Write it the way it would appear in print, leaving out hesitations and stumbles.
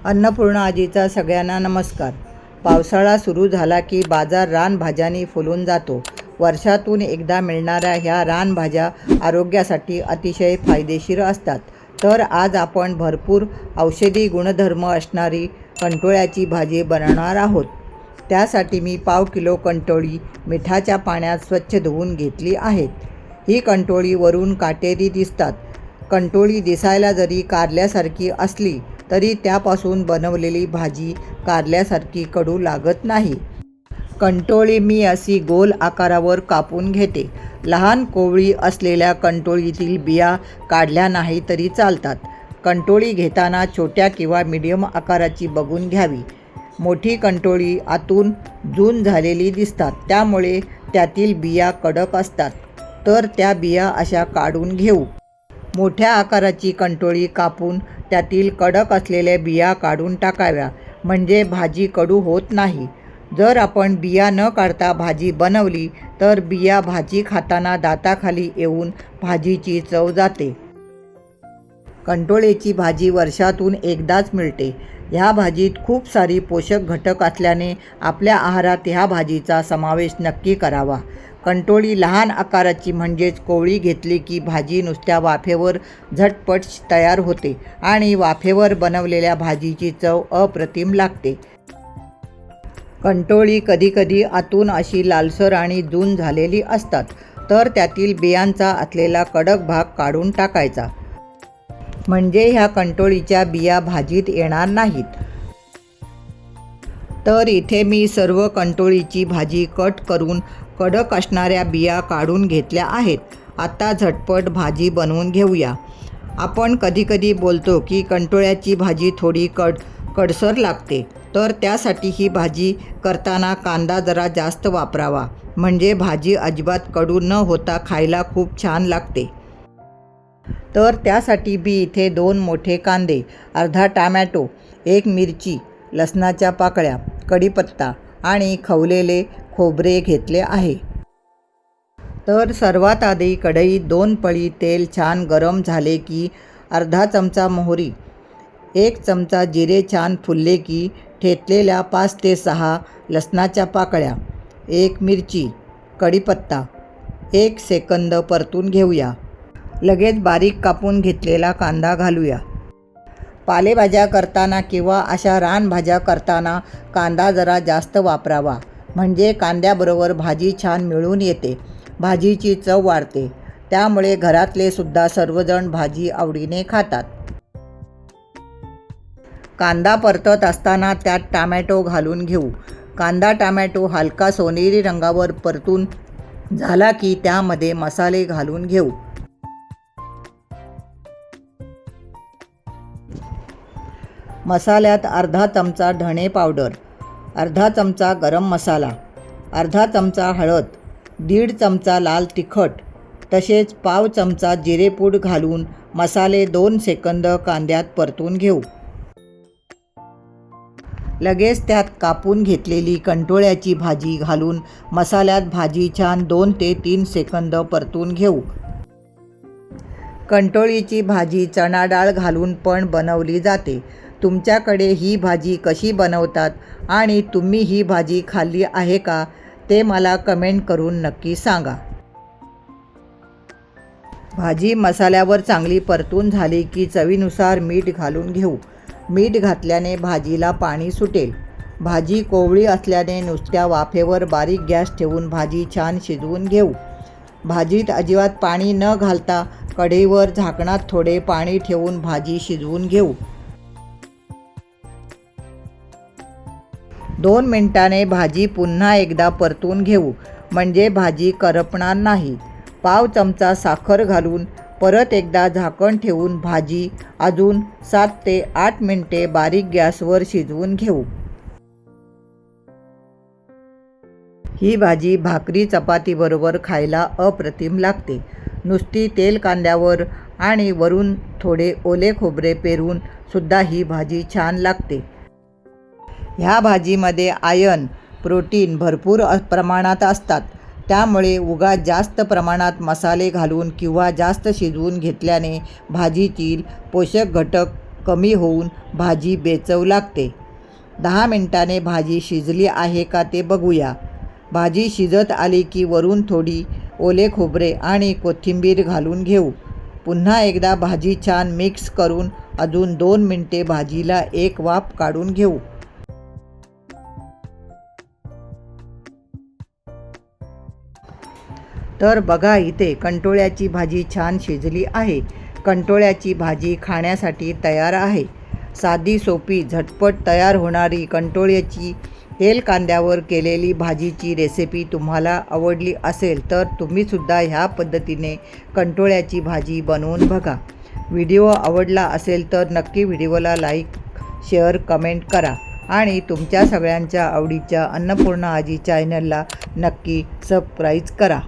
अन्नपूर्णा आजीचा सगळ्यांना नमस्कार. पावसाळा सुरू झाला की बाजार रानभाज्यांनी फुलून जातो. वर्षातून एकदा मिळणाऱ्या ह्या रानभाज्या आरोग्यासाठी अतिशय फायदेशीर असतात. तर आज आपण भरपूर औषधी गुणधर्म असणारी कंटोळ्याची भाजी बनवणार आहोत. त्यासाठी मी पाव किलो कंटोळी मिठाच्या पाण्यात स्वच्छ धुवून घेतली आहेत. ही कंटोळी वरून काटेरी दिसतात. कंटोळी दिसायला जरी कारल्यासारखी असली तरी त्यापासून बनवलेली भाजी कारल्यासारखी कडू लागत नाही. कंटोळी मी अशी गोल आकारावर कापून घेते. लहान कोवळी असलेल्या कंटोळीतील बिया काढल्या नाही तरी चालतात. कंटोळी घेताना छोट्या किंवा मीडियम आकाराची बघून घ्यावी. मोठी कंटोळी आतून जून झालेली दिसतात, त्यामुळे त्यातील बिया कडक असतात, तर त्या बिया अशा काढून घेऊ. मोठ्या आकाराची कंटोळी कापून त्यातील कडक असलेल्या बिया काढून टाकाव्या, म्हणजे भाजी कडू होत नाही. जर आपण बिया न काढता भाजी बनवली तर बिया भाजी खाताना दाताखाली येऊन भाजीची चव जाते. कंटोळ्याची भाजी वर्षातून एकदाच मिळते. ह्या भाजीत खूप सारी पोषक घटक असल्याने आपल्या आहारात ह्या भाजीचा समावेश नक्की करावा. कंटोळी लहान आकाराची म्हणजेच कोवळी घेतली की भाजी नुसत्या वाफेवर झटपट तयार होते आणि वाफेवर बनवलेल्या भाजीची चव अप्रतिम लागते. कंटोळी कधीकधी आतून अशी लालसर आणि जून झालेली असतात, तर त्यातील बियांचा असलेला कडक भाग काढून टाकायचा, म्हणजे ह्या कंटोळीच्या बिया भाजीत येणार नाहीत. तर इथे मी सर्व कंटोळीची भाजी कट करून कडक असणाऱ्या बिया काढून घेतल्या आहेत. आता झटपट भाजी बनवून घेऊया. आपण कधीकधी बोलतो की कंटोळ्याची भाजी थोडी कडसर लागते, तर त्यासाठी ही भाजी करताना कांदा जरा जास्त वापरावा, म्हणजे भाजी अजिबात कडू न होता खायला खूप छान लागते. तर त्यासाठी मी इथे 2 मोठे कांदे, अर्धा टोमॅटो, 1 मिरची, लसणाच्या पाकळ्या, कढीपत्ता आणि खवलेले खोबरे घेतले आहे. तर सर्वात आधी कढईत 2 पळी तेल छान गरम झाले की अर्धा चमचा मोहरी, 1 चमचा जिरे छान फुलले की ठेचलेल्या 5 ते 6 लसणाच्या पाकळ्या, 1 मिरची, कढीपत्ता 1 सेकंद परतून घेऊया. लगेच बारीक कापून घेतलेला कांदा घालूया. पालेभाज्या करताना किंवा अशा रानभाज्या करताना कांदा जरा जास्त वापरावा, म्हणजे कांद्याबरोबर भाजी छान मिळून येते, भाजीची चव वाढते. त्यामुळे घरातले सुद्धा सर्वजण भाजी आवडीने खातात. कांदा परतत असताना त्यात टोमॅटो घालून घेऊ. कांदा टोमॅटो हलका सोनेरी रंगावर परतून झाला की त्यामध्ये मसाले घालून घेऊ. मसाल्यात अर्धा चमचा धणे पावडर, अर्धा चमचा गरम मसाला, अर्धा चमचा हळद, 1.5 चमचा लाल तिखट, तसेच पाव चमचा जिरेपूड घालून मसाले 2 सेकंद कांद्यात परतून घेऊ. लगेच त्यात कापून घेतलेली कंटोळ्याची भाजी घालून मसाल्यात भाजी छान 2 ते 3 सेकंद परतून घेऊ. कंटोळीची भाजी चणा डाळ घालून पण बनवली जाते. तुमच्याकडे ही भाजी कशी बनवतात आणि तुम्ही ही भाजी खाल्ली आहे का, ते मला कमेंट करून नक्की सांगा. भाजी मसाल्यावर चांगली परतून झाली की चवीनुसार मीठ घालून घेऊ. मीठ घातल्याने भाजीला पाणी सुटेल. भाजी कोवळी असल्याने नुसत्या वाफेवर बारीक गॅस ठेवून भाजी छान शिजवून घेऊ. भाजीत अजिबात पाणी न घालता कढईवर झाकणात थोडे पाणी ठेवून भाजी शिजवून घेऊ. 2 मिनिटांनी भाजी पुन्हा एकदा परतून घेऊ, म्हणजे भाजी करपणार नाही. पाव चमचा साखर घालून परत एकदा झाकण ठेवून भाजी अजून 7 ते 8 मिनिटे बारीक गॅसवर शिजवून घेऊ. ही भाजी भाकरी चपातीबरोबर खायला अप्रतिम लागते. नुसती तेल कांद्यावर आणि वरून थोडे ओले खोबरे पेरून सुद्धा ही भाजी छान लागते. ह्या भाजीमध्ये आयर्न, प्रोटीन भरपूर प्रमाणात असतात. त्यामुळे उगाच जास्त प्रमाणात मसाले घालून किंवा जास्त शिजवून घेतल्याने भाजीतील पोषक घटक कमी होऊन भाजी बेचव लागते. 10 मिनिटांनी भाजी शिजली आहे का ते बघूया. भाजी शिजत आली की वरून थोडी ओले खोबरे आणि कोथिंबीर घालून घेऊ. पुन्हा एकदा भाजी छान मिक्स करून अजून 2 मिनिटे भाजीला एक वाफ काढून घेऊ. तर बघा इथे कंटोळ्याची भाजी छान शिजली आहे. कंटोळ्याची भाजी खाण्यासाठी तयार आहे. साधी सोपी झटपट तयार होणारी कंटोळ्याची तेल कांद्यावर केलेली भाजीची रेसिपी तुम्हाला आवडली असेल तर तुम्हीसुद्धा ह्या पद्धतीने कंटोळ्याची भाजी बनवून बघा. व्हिडिओ आवडला असेल तर नक्की व्हिडिओला लाईक, शेअर, कमेंट करा आणि तुमच्या सगळ्यांच्या आवडीच्या अन्नपूर्णा आजी चॅनलला नक्की सबस्क्राईब करा.